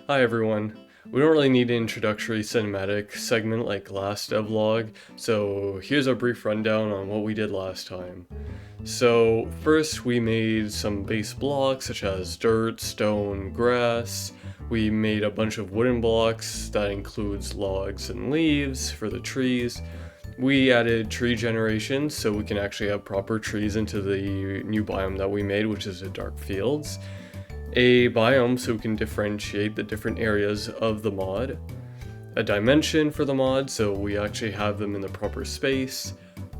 Hi everyone. We don't really need an introductory cinematic segment like last devlog, so here's a brief rundown on what we did last time. So first we made some base blocks such as dirt, stone, grass. We made a bunch of wooden blocks that includes logs and leaves for the trees. We added tree generation so we can actually have proper trees into the new biome that we made, which is the dark fields. A biome so we can differentiate the different areas of the mod, a dimension for the mod so we actually have them in the proper space,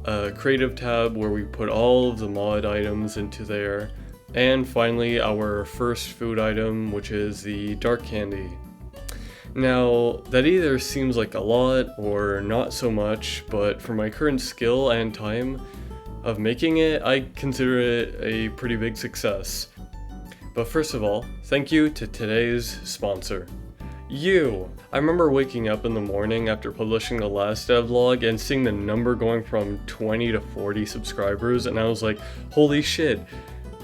a creative tab where we put all of the mod items into there, and finally our first food item, which is the dark candy. Now, that either seems like a lot or not so much, but for my current skill and time of making it, I consider it a pretty big success. But first of all, thank you to today's sponsor, you! I remember waking up in the morning after publishing the last devlog and seeing the number going from 20 to 40 subscribers, and I was like, holy shit.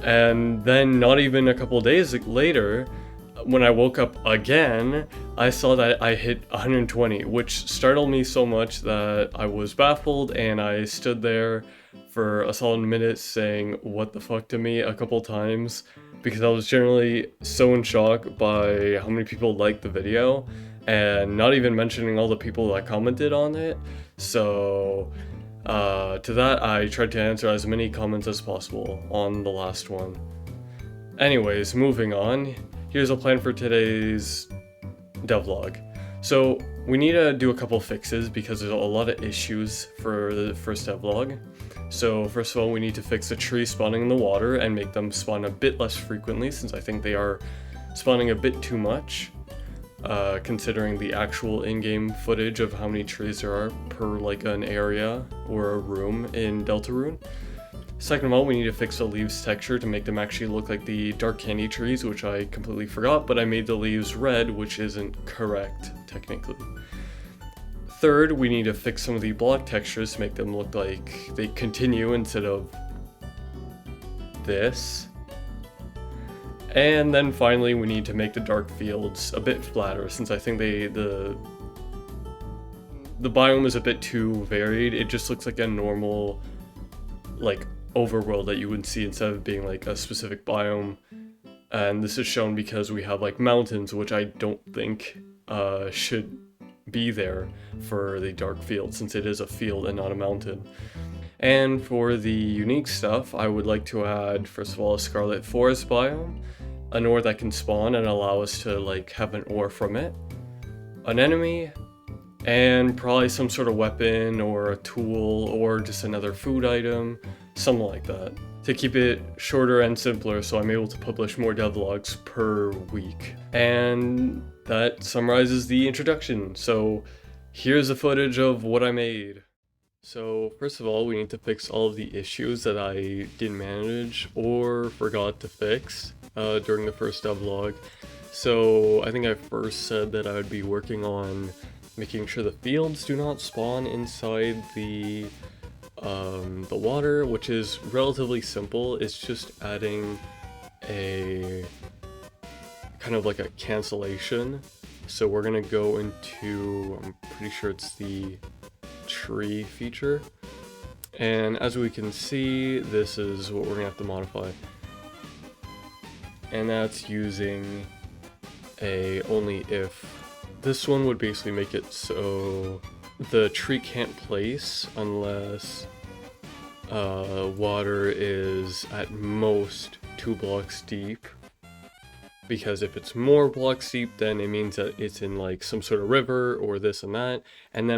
And then not even a couple days later, when I woke up again, I saw that I hit 120, which startled me so much that I was baffled and I stood there for a solid minute saying what the fuck to me a couple times, because I was generally so in shock by how many people liked the video, and not even mentioning all the people that commented on it. So to that I tried to answer as many comments as possible on the last one. Anyways, moving on, here's a plan for today's devlog. So we need to do a couple fixes because there's a lot of issues for the first devlog. So first of all, we need to fix the trees spawning in the water and make them spawn a bit less frequently, since I think they are spawning a bit too much, considering the actual in-game footage of how many trees there are per like an area or a room in Deltarune. Second of all, we need to fix the leaves texture to make them actually look like the dark candy trees, which I completely forgot, but I made the leaves red, which isn't correct technically. Third, we need to fix some of the block textures to make them look like they continue instead of this. And then finally, we need to make the dark fields a bit flatter, since I think the biome is a bit too varied. It just looks like a normal, like, overworld that you would see instead of being like a specific biome. And this is shown because we have like mountains, which I don't think should be there for the dark field, since it is a field and not a mountain. And for the unique stuff, I would like to add, first of all, a Scarlet forest biome, an ore that can spawn and allow us to like have an ore from it, an enemy, and probably some sort of weapon or a tool or just another food item, something like that, to keep it shorter and simpler so I'm able to publish more devlogs per week. And that summarizes the introduction, so here's the footage of what I made. So first of all, we need to fix all of the issues that I didn't manage or forgot to fix during the first devlog. So I think I first said that I would be working on making sure the fields do not spawn inside the water, which is relatively simple. It's just adding a kind of like a cancellation. So we're gonna go into, I'm pretty sure it's the tree feature, and as we can see, this is what we're gonna have to modify, and that's using a only if. This one would basically make it so the tree can't place unless water is at most 2 blocks deep, because if it's more blocks deep, then it means that it's in like some sort of river or this and that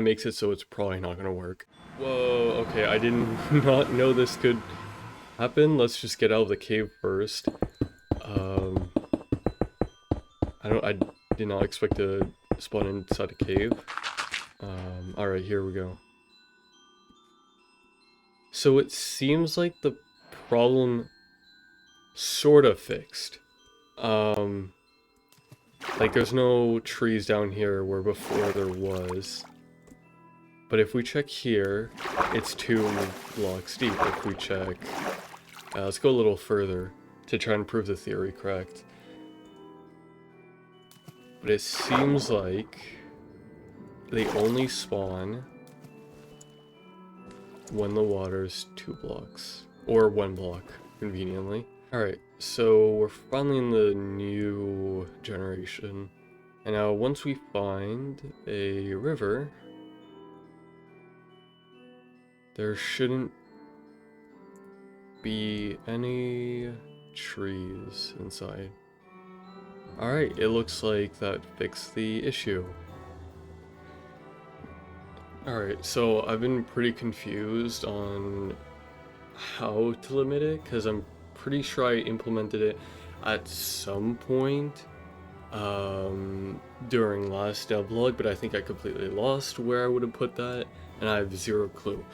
makes it so it's probably not gonna work. Whoa, okay, I did not know this could happen. Let's just get out of the cave first. I did not expect to spawn inside a cave. Alright, here we go. So it seems like the problem sort of fixed. Like there's no trees down here where before there was. But if we check here, it's 2 blocks deep. If we check, let's go a little further to try and prove the theory correct. but it seems like they only spawn when the water's 2 blocks, or 1 block, conveniently. Alright, so we're finally in the new generation, and now once we find a river, there shouldn't be any trees inside. Alright, it looks like that fixed the issue. Alright, so I've been pretty confused on how to limit it, because I'm pretty sure I implemented it at some point during last devlog, but I think I completely lost where I would have put that, and I have zero clue.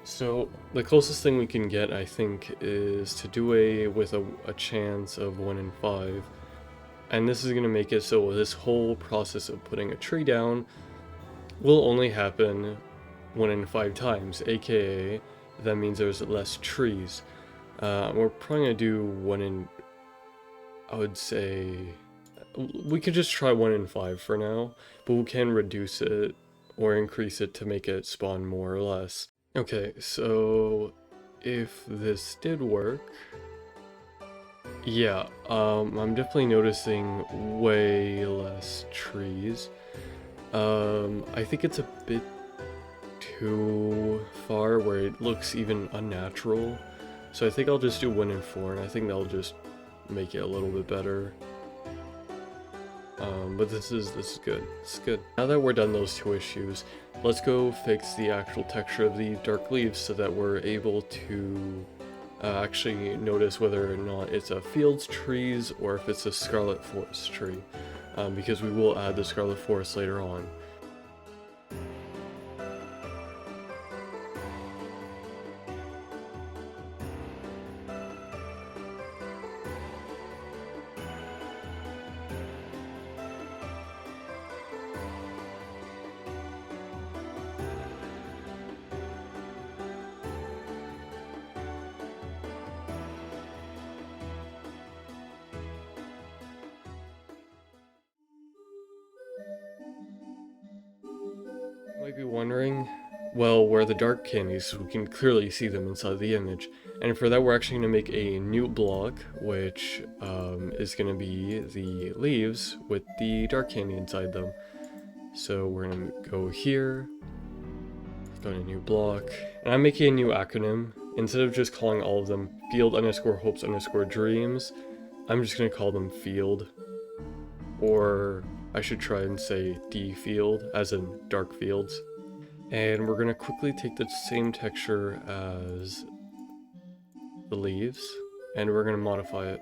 So the closest thing we can get, I think, is to do away with a chance of 1 in 5, and this is going to make it so this whole process of putting a tree down will only happen 1 in 5 times, aka that means there's less trees. We're probably going to do 1 in, I would say, we could just try 1 in 5 for now, but we can reduce it or increase it to make it spawn more or less. Okay, so if this did work, yeah, I'm definitely noticing way less trees. I think it's a bit too far where it looks even unnatural, so I think I'll just do 1 in 4, and I think that'll just make it a little bit better. But this is good. It's good. Now that we're done those 2 issues, let's go fix the actual texture of the dark leaves so that we're able to actually notice whether or not it's a fields trees or if it's a Scarlet Forest tree, because we will add the Scarlet Forest later on. You might be wondering, well, where are the dark candies? We can clearly see them inside the image. And for that, we're actually going to make a new block, which is going to be the leaves with the dark candy inside them. So we're going to go here, go to new block, and I'm making a new acronym. Instead of just calling all of them field_hopes_dreams, I'm just going to call them field. Or I should try and say D field, as in dark fields. And we're going to quickly take the same texture as the leaves, and we're going to modify it.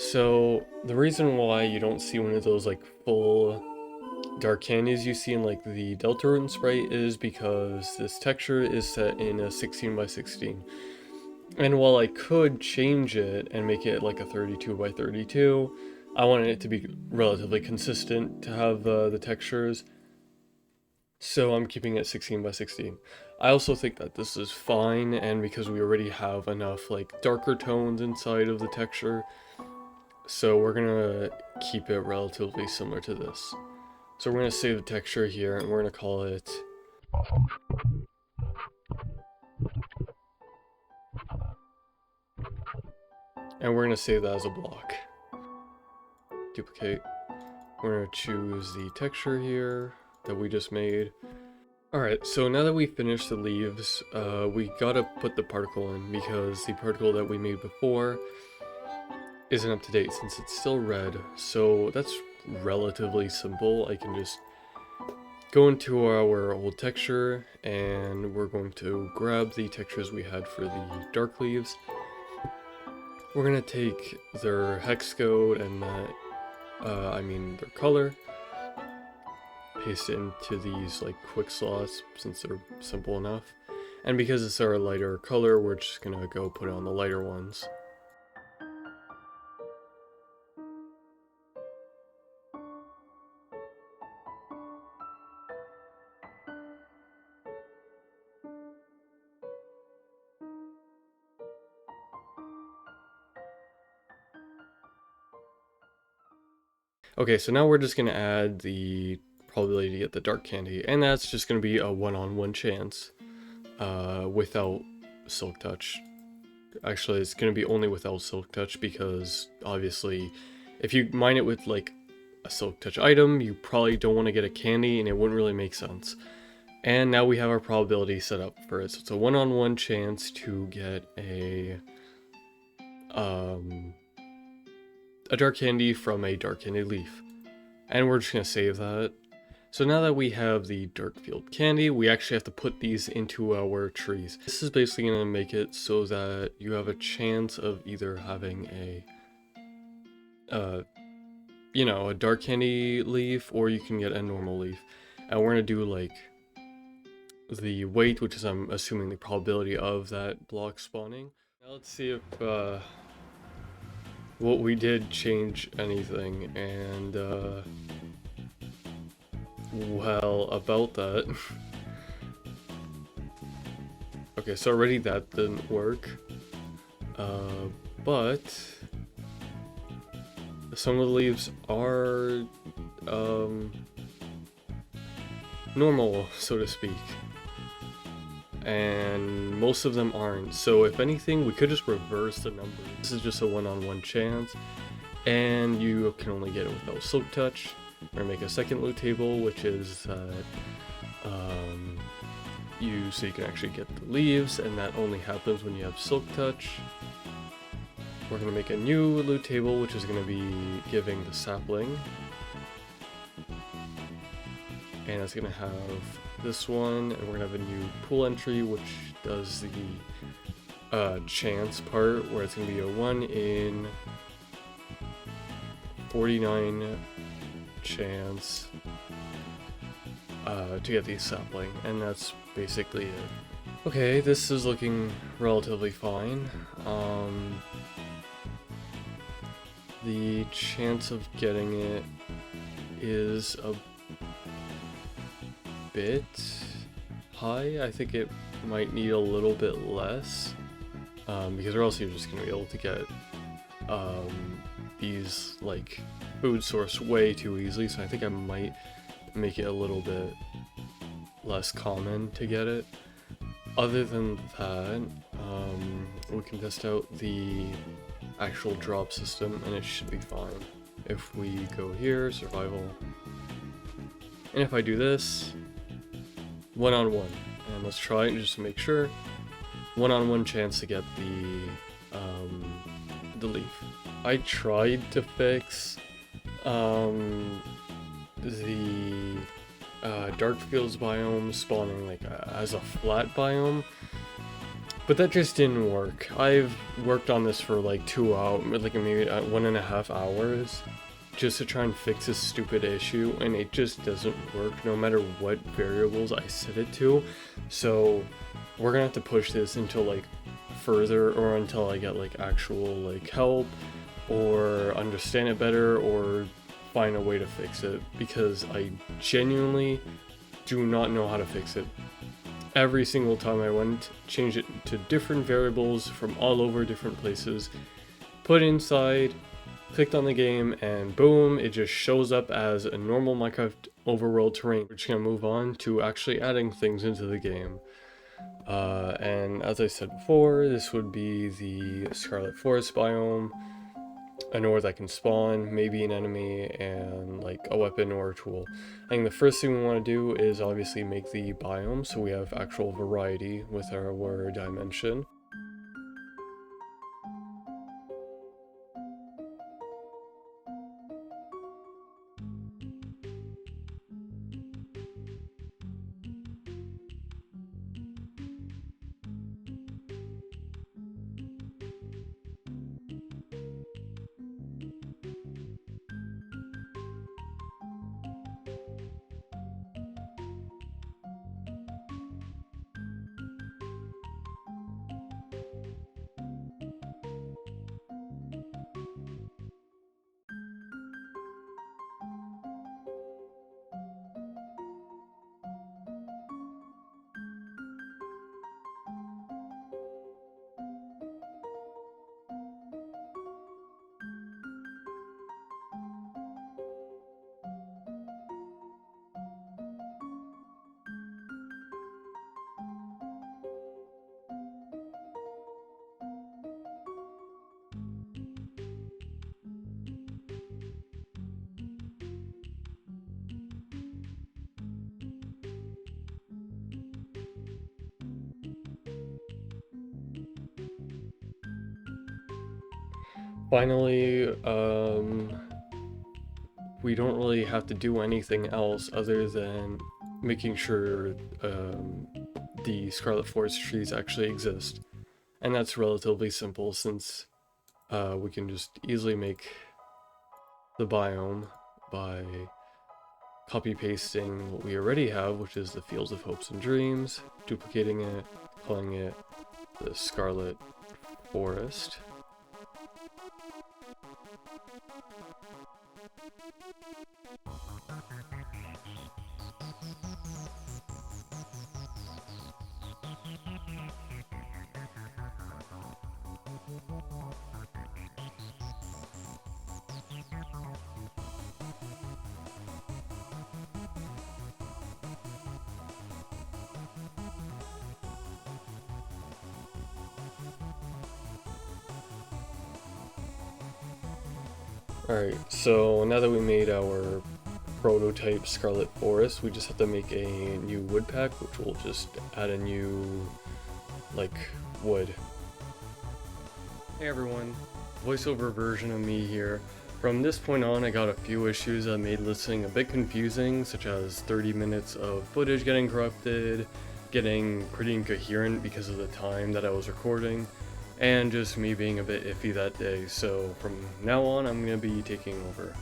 So the reason why you don't see one of those like full dark candies you see in like the Deltarune sprite is because this texture is set in a 16 by 16. And while I could change it and make it like a 32 by 32, I wanted it to be relatively consistent to have the textures. So I'm keeping it 16 by 16. I also think that this is fine, and because we already have enough like darker tones inside of the texture, so we're gonna keep it relatively similar to this. So we're gonna save the texture here, and we're gonna call it and we're gonna save that as a block. Duplicate. We're gonna choose the texture here that we just made. Alright, so now that we finished the leaves, we gotta put the particle in, because the particle that we made before isn't up to date since it's still red. So that's relatively simple. I can just go into our old texture, and we're going to grab the textures we had for the dark leaves. We're gonna take their hex code and their color, paste it into these like quick slots since they're simple enough, And because it's our lighter color, we're just gonna go put on the lighter ones. Okay, so now we're just gonna add the probability to get the dark candy, and that's just gonna be a one-on-one chance without Silk Touch. Actually, it's gonna be only without Silk Touch because obviously, if you mine it with like a Silk Touch item, you probably don't want to get a candy, and it wouldn't really make sense. And now we have our probability set up for it. So it's a one-on-one chance to get a dark candy from a dark candy leaf. And we're just gonna save that. So now that we have the dark field candy, we actually have to put these into our trees. This is basically gonna make it so that you have a chance of either having a you know, a dark candy leaf, or you can get a normal leaf. And we're gonna do like the weight, which is I'm assuming the probability of that block spawning. Now let's see if what we did change anything, and well, about that. Okay, so already that didn't work, but some of the leaves are normal, so to speak, and most of them aren't. So if anything, we could just reverse the numbers. This is just a one-on-one chance, and you can only get it without Silk Touch. We're gonna make a second loot table, which is that so you can actually get the leaves, and that only happens when you have Silk Touch. We're gonna make a new loot table, which is gonna be giving the sapling, and it's gonna have this one, and we're gonna have a new pool entry, which does the chance part, where it's gonna be a 1 in 49 chance to get the sapling, and that's basically it. Okay, this is looking relatively fine. The chance of getting it is a bit high. I think it might need a little bit less, because or else you're just gonna be able to get these like food source way too easily. So I think I might make it a little bit less common to get it. Other than that, we can test out the actual drop system, and it should be fine. If we go here, survival, and if I do this, one-on-one, and let's try it just to make sure, one-on-one chance to get the leaf. I tried to fix the dark fields biome spawning like as a flat biome, but that just didn't work. I've worked on this for like 2 hours, like maybe 1.5 hours, just to try and fix this stupid issue, and it just doesn't work no matter what variables I set it to. So we're gonna have to push this until like further, or until I get like actual like help, or understand it better, or find a way to fix it, because I genuinely do not know how to fix it. Every single time I went, changed it to different variables from all over different places, put inside, clicked on the game, and boom, it just shows up as a normal Minecraft overworld terrain. We're just gonna move on to actually adding things into the game. And as I said before, this would be the Scarlet Forest biome, an ore that can spawn, maybe an enemy, and like a weapon or a tool. I think the first thing we want to do is obviously make the biome, so we have actual variety with our dimension. Finally, we don't really have to do anything else other than making sure the Scarlet Forest trees actually exist. And that's relatively simple since we can just easily make the biome by copy pasting what we already have, which is the Fields of Hopes and Dreams, duplicating it, calling it the Scarlet Forest. Alright, so now that we made our prototype Scarlet Forest, we just have to make a new wood pack, which will just add a new, like, wood. Hey everyone, voiceover version of me here. From this point on, I got a few issues that made listening a bit confusing, such as 30 minutes of footage getting corrupted, getting pretty incoherent because of the time that I was recording, and just me being a bit iffy that day, so from now on I'm going to be taking over.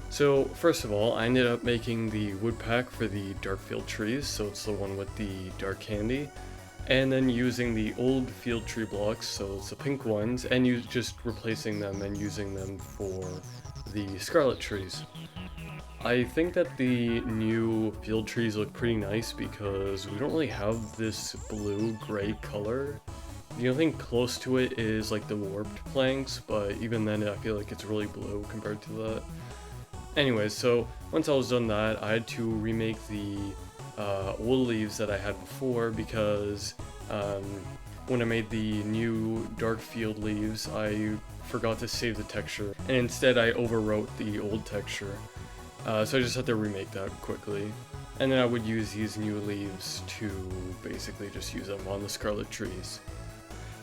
So first of all, I ended up making the wood pack for the dark field trees, so it's the one with the dark candy, and then using the old field tree blocks, so it's the pink ones, and just replacing them and using them for the scarlet trees. I think that the new field trees look pretty nice because we don't really have this blue-gray color. The only thing close to it is like the warped planks, but even then I feel like it's really blue compared to that. Anyways, so once I was done that, I had to remake the old leaves that I had before because when I made the new dark field leaves, I forgot to save the texture, and instead I overwrote the old texture. So I just had to remake that quickly. And then I would use these new leaves to basically just use them on the scarlet trees.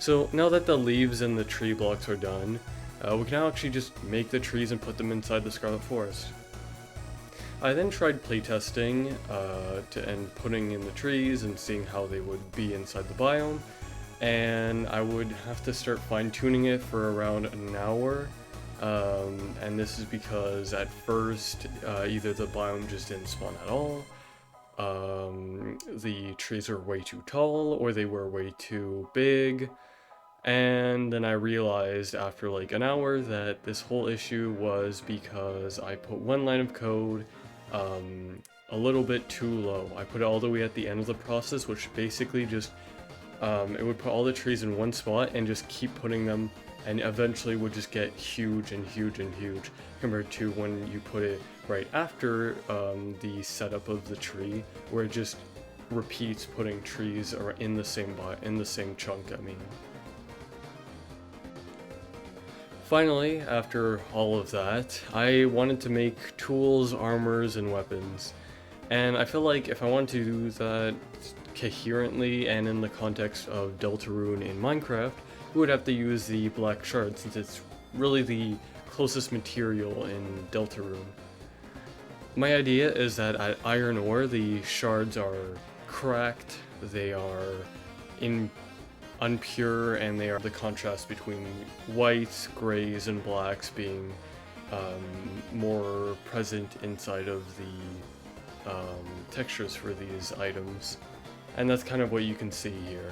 So now that the leaves and the tree blocks are done, we can now actually just make the trees and put them inside the Scarlet Forest. I then tried playtesting and putting in the trees and seeing how they would be inside the biome, and I would have to start fine-tuning it for around an hour, and this is because at first either the biome just didn't spawn at all, the trees were way too tall, or they were way too big. And then I realized after like an hour that this whole issue was because I put one line of code a little bit too low. I put it all the way at the end of the process, which basically just, it would put all the trees in one spot and just keep putting them, and eventually would just get huge and huge and huge compared to when you put it right after the setup of the tree, where it just repeats putting trees in the same chunk, I mean. Finally, after all of that, I wanted to make tools, armors, and weapons. And I feel like if I wanted to do that coherently and in the context of Deltarune in Minecraft, we would have to use the black shard since it's really the closest material in Deltarune. My idea is that at iron ore, the shards are cracked, they are unpure, and they are the contrast between whites, grays, and blacks being more present inside of the textures for these items. And that's kind of what you can see here.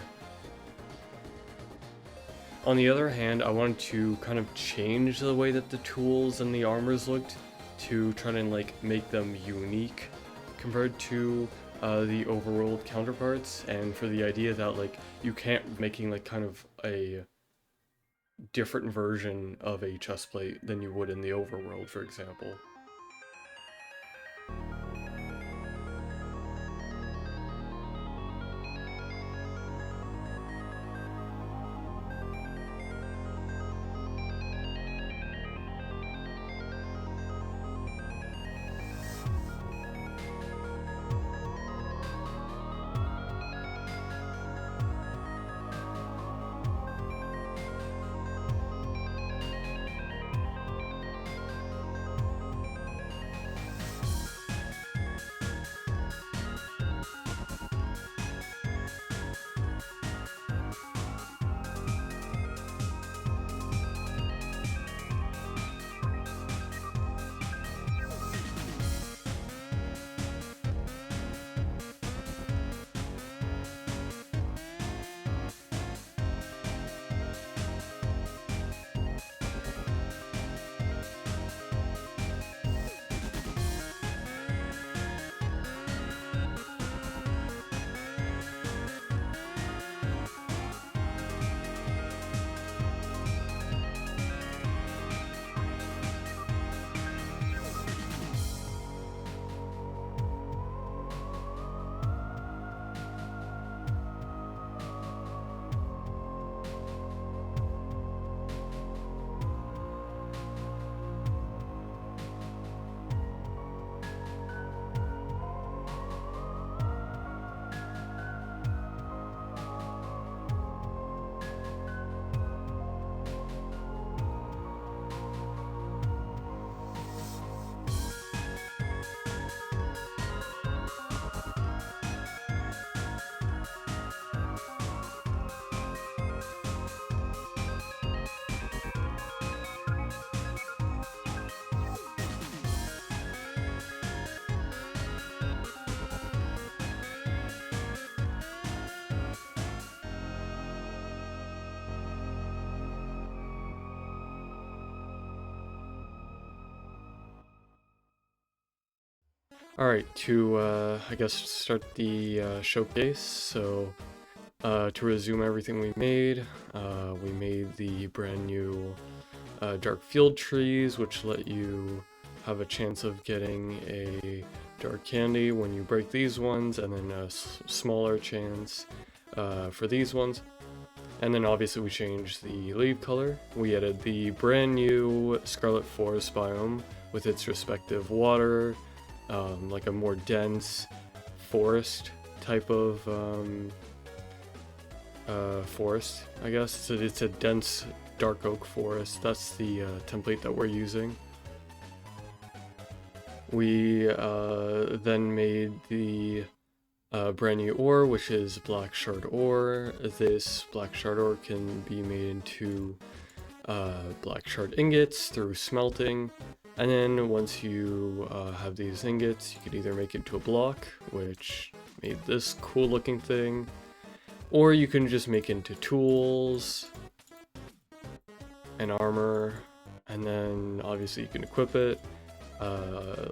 On the other hand, I wanted to kind of change the way that the tools and the armors looked to try to like make them unique compared to the overworld counterparts, and for the idea that like you can't making like kind of a different version of a chestplate than you would in the overworld, for example. Alright, to I guess start the showcase, so to resume everything we made the brand new dark field trees, which let you have a chance of getting a dark candy when you break these ones, and then a smaller chance for these ones. And then obviously we changed the leaf color. We added the brand new Scarlet forest biome with its respective water, like a more dense forest type of forest, I guess. So it's a dense dark oak forest. That's the template that we're using. We then made the brand new ore, which is black shard ore. This black shard ore can be made into black shard ingots through smelting. And then once you have these ingots, you can either make it into a block, which made this cool looking thing, or you can just make it into tools and armor, and then obviously you can equip it.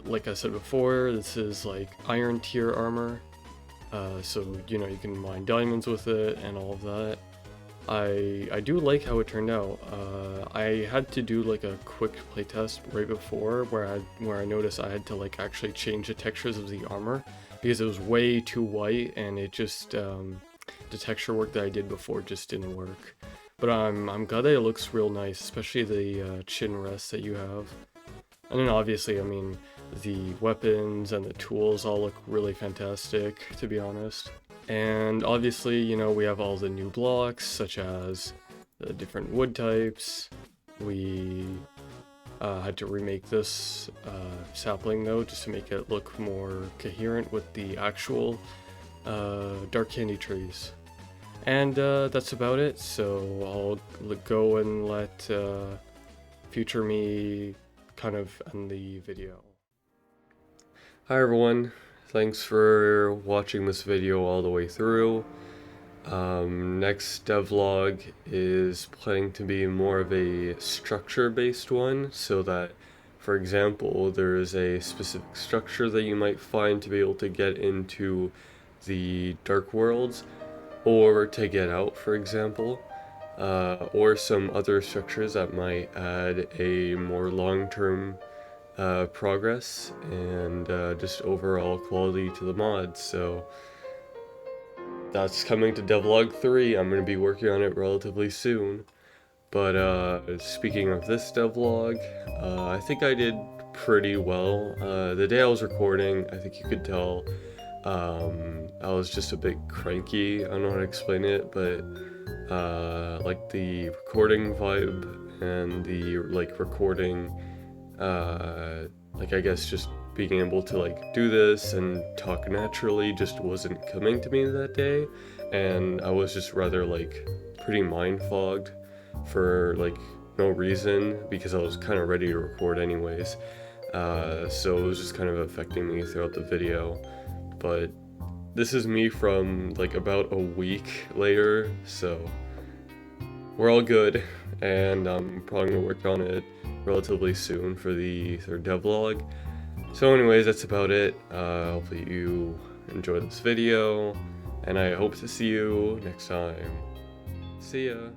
Like I said before, this is like iron tier armor, so you know you can mine diamonds with it and all of that. I do like how it turned out. I had to do like a quick playtest right before where I noticed I had to like actually change the textures of the armor because it was way too white, and it just the texture work that I did before just didn't work. But I'm glad that it looks real nice, especially the chin rest that you have. And then obviously, I mean, the weapons and the tools all look really fantastic, to be honest. And obviously, you know, we have all the new blocks, such as the different wood types. We had to remake this sapling, though, just to make it look more coherent with the actual dark candy trees. And that's about it, so I'll go and let future me kind of end the video. Hi everyone, thanks for watching this video all the way through. Next devlog is planning to be more of a structure-based one, so that, for example, there is a specific structure that you might find to be able to get into the Dark Worlds, or to get out, for example, or some other structures that might add a more long-term progress and just overall quality to the mod. So that's coming to Devlog 3. I'm going to be working on it relatively soon. But speaking of this devlog, I think I did pretty well. The day I was recording, I think you could tell I was just a bit cranky. I don't know how to explain it, but like the recording vibe and the like recording, like I guess just being able to like do this and talk naturally just wasn't coming to me that day, and I was just rather like pretty mind fogged for like no reason because I was kind of ready to record anyways, so it was just kind of affecting me throughout the video. But this is me from like about a week later, so we're all good, and I'm probably gonna work on it relatively soon for the third devlog. So anyways, that's about it. Hopefully you enjoyed this video, and I hope to see you next time. See ya!